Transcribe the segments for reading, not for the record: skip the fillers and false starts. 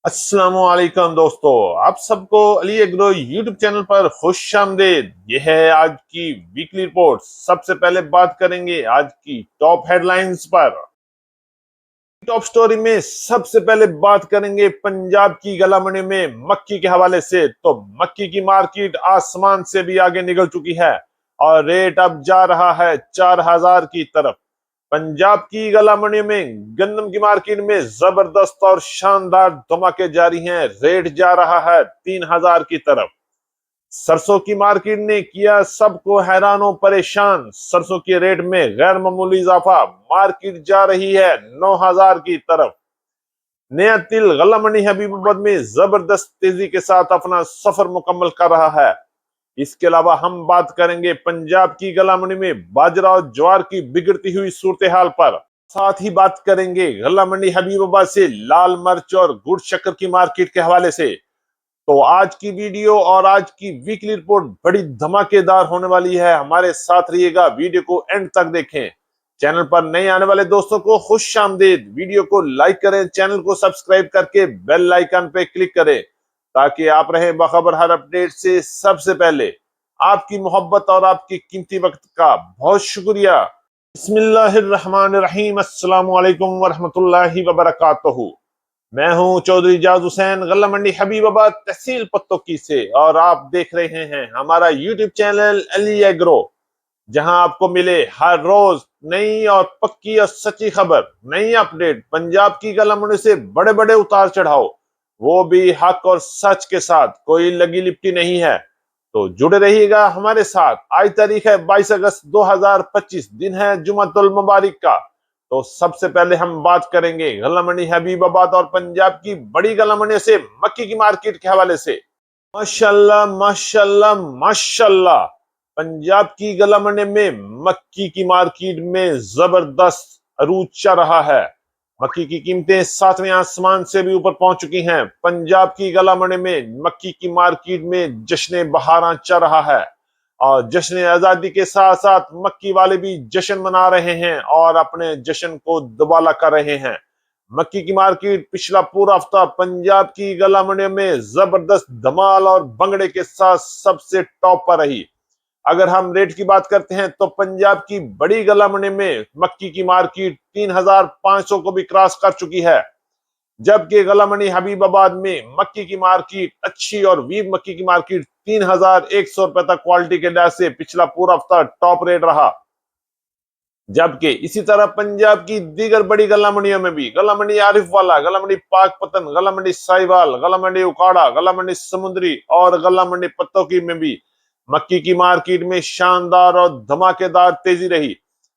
अस्सलामुअलैकुम दोस्तों, आप सबको अली एग्रो यूट्यूब चैनल पर खुश आमदेद। यह है आज की वीकली रिपोर्ट। सबसे पहले बात करेंगे आज की टॉप हेडलाइंस पर। टॉप स्टोरी में सबसे पहले बात करेंगे पंजाब की गलामंडी में मक्की के हवाले से। तो मक्की की मार्केट आसमान से भी आगे निकल चुकी है और रेट अब जा रहा है 4,000 की तरफ। पंजाब की गलामंडी में गंदम की मार्केट में जबरदस्त और शानदार धमाके जारी हैं। रेट जा रहा है 3,000 की तरफ। सरसों की मार्केट ने किया सबको हैरान और परेशान। सरसों के रेट में गैर मामूली इजाफा, मार्केट जा रही है 9,000 की तरफ। नया तिल गला मंडी हबीबाबाद में जबरदस्त तेजी के साथ अपना सफर मुकम्मल कर रहा है। इसके अलावा हम बात करेंगे पंजाब की गला मंडी में बाजरा और ज्वार की बिगड़ती हुई सूरत हाल पर। साथ ही बात करेंगे गला मंडी हबीबाबाद से लाल मिर्च और गुड़ शक्कर की मार्केट के हवाले से। तो आज की वीडियो और आज की वीकली रिपोर्ट बड़ी धमाकेदार होने वाली है। हमारे साथ रहिएगा, वीडियो को एंड तक देखें। चैनल पर नए आने वाले दोस्तों को खुश आमदीद। वीडियो को लाइक करें, चैनल को सब्सक्राइब करके बेल आइकन पे क्लिक करें ताकि आप रहें बाखबर हर अपडेट से सबसे पहले। आपकी मोहब्बत और आपकी कीमती वक्त का बहुत शुक्रिया। बिस्मिल्लाहिर्रहमानिर्रहीम, अस्सलामु अलैकुम वरहमतुल्लाहि वबरकातुहू। मैं हूं चौधरी जाज हुसैन, गल्ला मंडी हबीबाबाद, तहसील पत्तोकी से, और आप देख रहे हैं हमारा यूट्यूब चैनल अली एग्रो, जहां आपको मिले हर रोज नई और पक्की और सच्ची खबर, नई अपडेट पंजाब की गल्ला मंडी से बड़े बड़े उतार चढ़ाव, वो भी हक और सच के साथ, कोई लगी लिपटी नहीं है। तो जुड़े रहिएगा हमारे साथ। आज तारीख है 22 अगस्त 2025, दिन है जुमातुल मुबारक का। तो सबसे पहले हम बात करेंगे गल्ला मंडी हबीबाबाद और पंजाब की बड़ी गल्ला मंडी से मक्की की मार्केट के हवाले से। माशाल्लाह माशाल्लाह माशाल्लाह, पंजाब की गल्ला मंडी में मक्की की मार्केट में जबरदस्त अरूज चल रहा है। मक्की की कीमतें सातवें आसमान से भी ऊपर पहुंच चुकी हैं। पंजाब की गला मंडी में मक्की की मार्केट में जश्न बहारा चल रहा है और जश्न आजादी के साथ साथ मक्की वाले भी जश्न मना रहे हैं और अपने जश्न को दुबाला कर रहे हैं। मक्की की मार्केट पिछला पूरा हफ्ता पंजाब की गला मंडी में जबरदस्त धमाल और भंगड़े के साथ सबसे टॉप पर रही। अगर हम रेट की बात करते हैं तो पंजाब की बड़ी गला मंडी में मक्की की मार्केट 3,500 को भी क्रॉस कर चुकी है, जबकि गला मंडी हबीबाबाद में मक्की की मार्केट अच्छी और वीव मक्की की मार्केट 3,100 रुपए तक क्वालिटी के लिहाज से पिछला पूरा हफ्ता टॉप रेट रहा। जबकि इसी तरह पंजाब की दीगर बड़ी गला मंडियों में भी गला मंडी आरिफ वाला, गला मंडी पाकपतन, गला मंडी साहिवाल, गला मंडी उकाड़ा, गला मंडी समुद्री और गला मंडी पत्तोकी में भी मक्की की मार्केट में शानदार और धमाकेदार तेजी रही।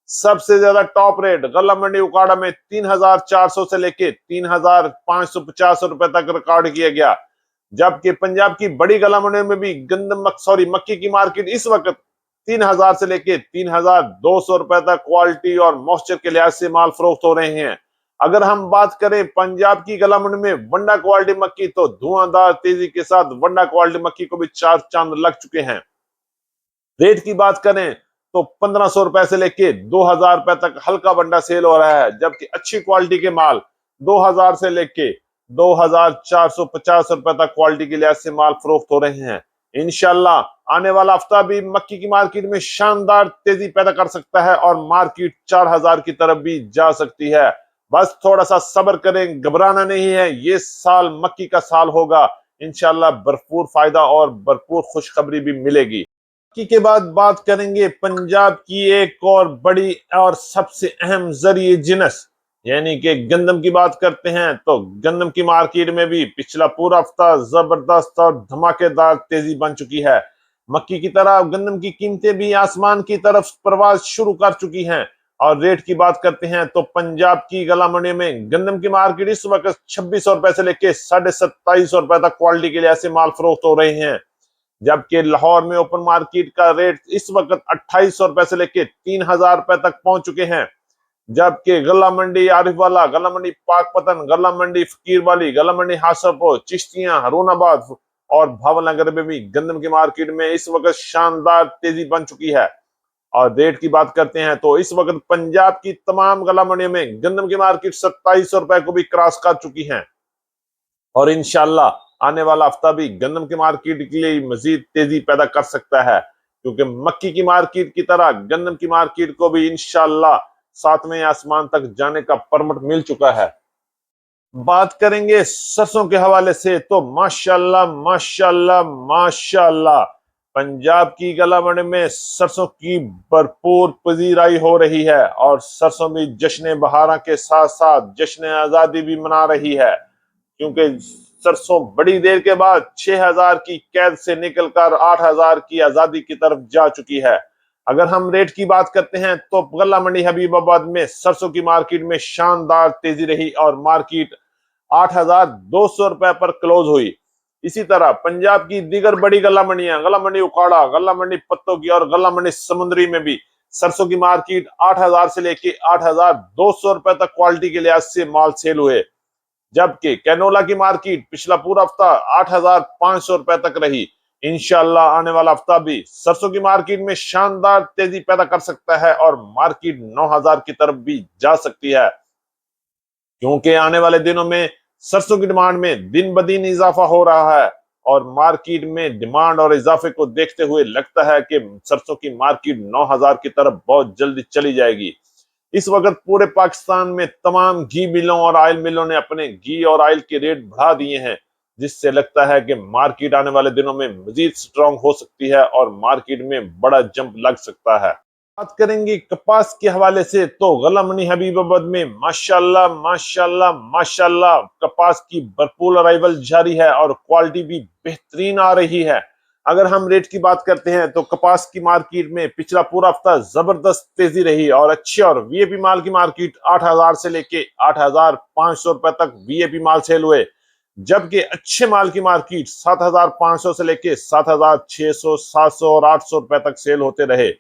सबसे ज्यादा टॉप रेट गला मंडी उकाड़ा में 3,400 से लेके 3,550 रुपए तक रिकॉर्ड किया गया। जबकि पंजाब की बड़ी गला मंडी में भी मक्की की मार्केट इस वक्त 3,000 से लेके 3,200 रुपए तक क्वालिटी और मॉइस्चर के लिहाज से माल फरोख्त हो रहे हैं। अगर हम बात करें पंजाब की गला मंडी में वंडा क्वालिटी मक्की, तो धुआंधार तेजी के साथ वंडा क्वालिटी मक्की को भी चार चांद लग चुके हैं। रेट की बात करें तो 1,500 रुपए से लेके 2,000 रुपए तक हल्का वंडा सेल हो रहा है, जबकि अच्छी क्वालिटी के माल 2,000 से लेके 2,450 रुपए तक क्वालिटी के लिहाज से माल फरोख्त हो रहे हैं। इंशाल्लाह आने वाला हफ्ता भी मक्की की मार्केट में शानदार तेजी पैदा कर सकता है और मार्केट 4,000 की तरफ भी जा सकती है। बस थोड़ा सा सब्र करें, घबराना नहीं है। ये साल मक्की का साल होगा, इंशाल्लाह भरपूर फायदा और भरपूर खुशखबरी भी मिलेगी। मक्की के बाद बात करेंगे पंजाब की एक और बड़ी और सबसे अहम जरिए जिनस यानी कि गंदम की बात करते हैं। तो गंदम की मार्केट में भी पिछला पूरा हफ्ता जबरदस्त और धमाकेदार तेजी बन चुकी है। मक्की की तरह गंदम की कीमतें भी आसमान की तरफ प्रवास शुरू कर चुकी हैं। और रेट की बात करते हैं तो पंजाब की गला मंडी में गंदम की मार्केट इस वक्त 2,600 रुपए से लेके 2,750 रुपए तक क्वालिटी के लिहाज से माल फरोख्त हो रहे हैं। जबकि लाहौर में ओपन मार्केट का रेट इस वक्त 2,800 रुपए से लेके 3,000 रुपए तक पहुंच चुके हैं। जबकि गला मंडी आरिफ वाला, गला मंडी पाकपतन, गला मंडी फकीर वाली, गला मंडी हासरपुर, चिश्तियां, हरूनाबाद और भावनगर में भी गंदम की मार्केट में इस वक्त शानदार तेजी बन चुकी है। और रेट की बात करते हैं तो इस वक्त पंजाब की तमाम गला मंडियों में गंदम की मार्केट 2,700 रुपए को भी क्रॉस कर चुकी है। और इंशाल्लाह आने वाला हफ्ता भी गंदम की मार्केट के लिए मजीद तेजी पैदा कर सकता है, क्योंकि मक्की की मार्केट की तरह गंदम की मार्केट को भी इंशाल्लाह सातवें आसमान तक जाने का परमिट मिल चुका है। बात करेंगे सरसों के हवाले से तो माशाल्लाह माशाल्लाह माशाल्लाह पंजाब की गलामंडी में सरसों की भरपूर पजीराई हो रही है और सरसों भी जश्न बहारा के साथ साथ जश्न आजादी भी मना रही है, क्योंकि सरसों बड़ी देर के बाद 6,000 की कैद से निकलकर 8,000 की आजादी की तरफ जा चुकी है। अगर हम रेट की बात करते हैं तो गल्ला मंडी हबीबाबाद में सरसों की मार्केट में शानदार तेजी रही और मार्केट 8,200 रुपए पर क्लोज हुई। इसी तरह पंजाब की दीगर बड़ी गल्ला मंडियां, गल्ला मंडी उकाड़ा, गल्ला मंडी पत्तों की और गल्ला मंडी समुद्री में भी सरसों की मार्केट 8,000 से लेके 8,200 रुपए तक क्वालिटी के लिहाज से माल सेल हुए, जबकि कैनोला की मार्केट पिछला पूरा हफ्ता 8,500 रुपए तक रही। इंशाल्लाह आने वाला हफ्ता भी सरसों की मार्केट में शानदार तेजी पैदा कर सकता है और मार्केट 9,000 की तरफ भी जा सकती है, क्योंकि आने वाले दिनों में सरसों की डिमांड में दिन ब दिन इजाफा हो रहा है और मार्केट में डिमांड और इजाफे को देखते हुए लगता है कि सरसों की मार्केट 9,000 की तरफ बहुत जल्दी चली जाएगी। इस वक्त पूरे पाकिस्तान में तमाम घी मिलों और ऑयल मिलों ने अपने घी और ऑयल के रेट बढ़ा दिए हैं, जिससे लगता है कि मार्केट आने वाले दिनों में मजीद स्ट्रांग हो सकती है और मार्केट में बड़ा जंप लग सकता है। बात करेंगे कपास के हवाले से तो गल्ला मंडी हबीबाबाद में माशाल्लाह माशाल्लाह माशाल्लाह कपास की भरपूर अराइवल जारी है और क्वालिटी भी बेहतरीन आ रही है। अगर हम रेट की बात करते हैं तो कपास की मार्केट में पिछला पूरा हफ्ता जबरदस्त तेजी रही और अच्छे और वीएपी माल की मार्केट 8,000 से लेके 8,500 रुपए तक वीएपी माल सेल हुए, जबकि अच्छे माल की मार्केट 7,500 से लेके 7,600, 700 और 800 रुपए तक सेल होते रहे।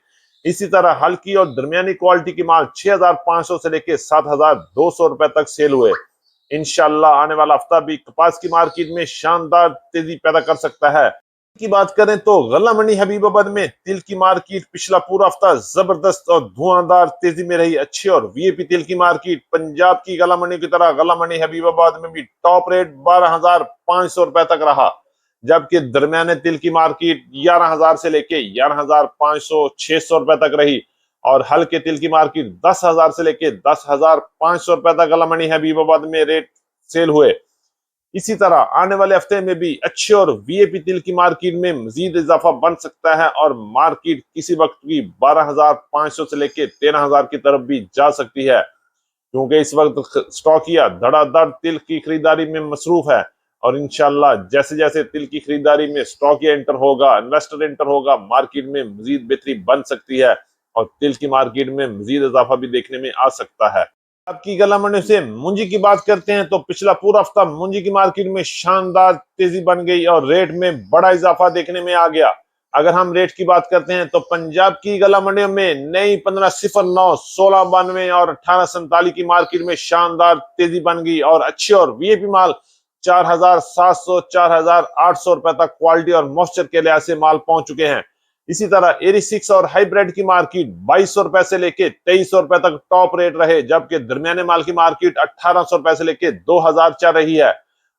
इसी तरह हल्की और दरमियानी क्वालिटी की माल 6,500 से लेके 7,200 रुपए तक सेल हुए। इंशाल्लाह आने वाला हफ्ता भी कपास की मार्केट में शानदार तेजी पैदा कर सकता है। की बात करें तो गल्ला मंडी हबीबाबाद में तिल की मार्केट पिछला पूरा हफ्ता जबरदस्त और धुआंधार तेजी में रही। अच्छी और वीएपी तिल की मार्केट पंजाब की गल्ला मंडी की तरह गल्ला मंडी हबीबाबाद में भी टॉप रेट 12,500 रुपए तक रहा, जबकि दरमियाने तिल की मार्केट 11,000 से लेके 11,500 600 रुपए तक रही और हल्के तिल की मार्केट 10,000 से लेके 10,500 रुपए तक गल्ला मंडी हबीबाबाद में रेट सेल हुए। इसी तरह आने वाले हफ्ते में भी अच्छे और वीएपी तिल की मार्केट में मजीद इजाफा बन सकता है और मार्केट किसी वक्त भी 12,500 से लेके 13,000 की तरफ भी जा सकती है, क्योंकि इस वक्त स्टॉकिया धड़ाधड़ तिल की खरीदारी में मसरूफ है और इंशाल्लाह जैसे जैसे तिल की खरीदारी में स्टॉकिया एंटर होगा, इन्वेस्टर एंटर होगा, मार्केट में मजीद बेहतरी बन सकती है और तिल की मार्केट में मजीद इजाफा भी देखने में आ सकता है। आपकी गला मंडी से मुंजी की बात करते हैं तो पिछला पूरा हफ्ता मुंजी की मार्केट में शानदार तेजी बन गई और रेट में बड़ा इजाफा देखने में आ गया। अगर हम रेट की बात करते हैं तो पंजाब की गला मंडियों में नई 1509, 1692 और 1847 की मार्केट में शानदार तेजी बन गई और अच्छे और वीएपी माल 4,700, 4,800 रुपए तक क्वालिटी और मॉइस्चर के लिहाज से माल पहुंच चुके हैं। इसी तरह 86 और हाइब्रिड की मार्केट 2,200 रुपए से लेके 2,300 रुपए तक टॉप रेट रहे, जबकि दरमियाने माल की मार्केट 1,800 रुपए से लेके 2,000 चल रही है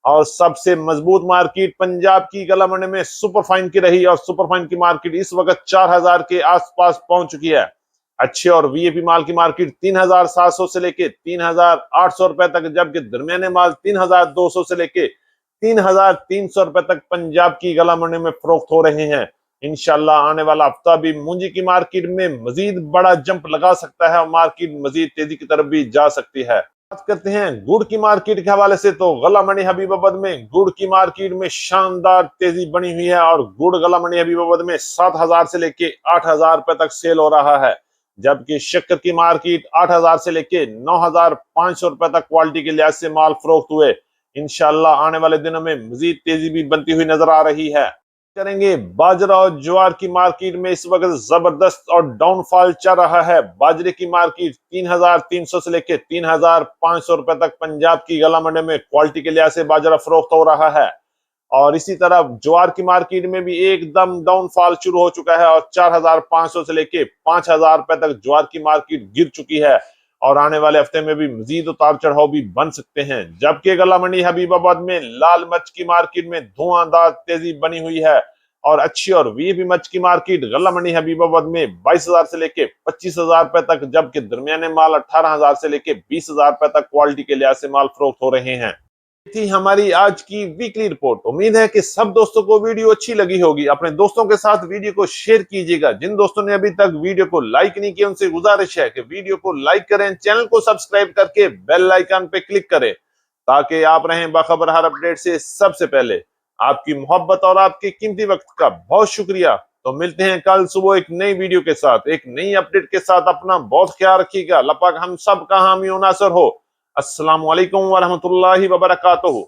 और सबसे मजबूत मार्केट पंजाब की गला मंडी में सुपरफाइन की रही और सुपरफाइन की मार्केट इस वक्त 4,000 के आसपास पहुंच चुकी है। अच्छे और वीएपी माल की मार्केट 3,700 से लेके 3,800 रुपए तक, जबकि दरमियाने माल 3,200 से लेके 3,300 रुपए तक पंजाब की गला मंडी में फरोख्त हो रहे हैं। इंशाल्लाह आने वाला हफ्ता भी मुंजी की मार्केट में मजीद बड़ा जंप लगा सकता है और मार्केट मजीद तेजी की तरफ भी जा सकती है। बात करते हैं गुड़ की मार्केट के हवाले से तो गला मंडी हबीबाबाद में गुड़ की मार्केट में शानदार तेजी बनी हुई है और गुड़ गला मंडी हबीबाबाद में 7,000 से लेके 8,000 रुपए तक सेल हो रहा है, जबकि शक्कर की मार्केट 8,000 से लेके 9,500 रुपए तक क्वालिटी के लिहाज से माल फरोख्त हुए। इंशाल्लाह आने वाले दिनों में मजीद तेजी भी बनती हुई नजर आ रही है। करेंगे बाजरा और ज्वार की मार्केट में इस वक्त जबरदस्त और डाउनफॉल चल रहा है। बाजरे की मार्केट 3,300 से लेके 3,500 रुपए तक पंजाब की गला मंडी में क्वालिटी के लिहाज से बाजरा फरोख्त हो रहा है और इसी तरह ज्वार की मार्केट में भी एकदम डाउनफॉल शुरू हो चुका है और 4,500 से लेके 5,000 रुपए तक ज्वार की मार्केट गिर चुकी है और आने वाले हफ्ते में भी मजीद उतार चढ़ाव भी बन सकते हैं। जबकि गल्ला मंडी हबीबाबाद में लाल मिर्च की मार्केट में धुआंधार तेजी बनी हुई है और अच्छी और वीआईपी मिर्च की मार्केट गल्ला मंडी हबीबाबाद में 22,000 से लेके 25,000 रुपए तक, जबकि दरमियाने माल 18,000 से लेके 20,000 रुपए तक क्वालिटी के लिहाज से माल फरोख्त हो रहे हैं। थी हमारी आज की वीकली रिपोर्ट। उम्मीद है कि सब दोस्तों को वीडियो अच्छी लगी होगी। अपने दोस्तों के साथ वीडियो को शेयर कीजिएगा। जिन दोस्तों ने अभी तक वीडियो को लाइक नहीं किया उनसे गुजारिश है कि वीडियो को लाइक करें, चैनल को सब्सक्राइब करके बेल आइकन पे क्लिक करें ताकि आप रहें बाखबर हर अपडेट से सबसे पहले। आपकी मोहब्बत और आपके कीमती वक्त का बहुत शुक्रिया। तो मिलते हैं कल सुबह एक नई वीडियो के साथ, एक नई अपडेट के साथ। अपना बहुत ख्याल रखिएगा। अल्लाह पाक हम सब का हामी और नासर हो। अस्सलाम वालेकुम व रहमतुल्लाहि व बरकातुहू।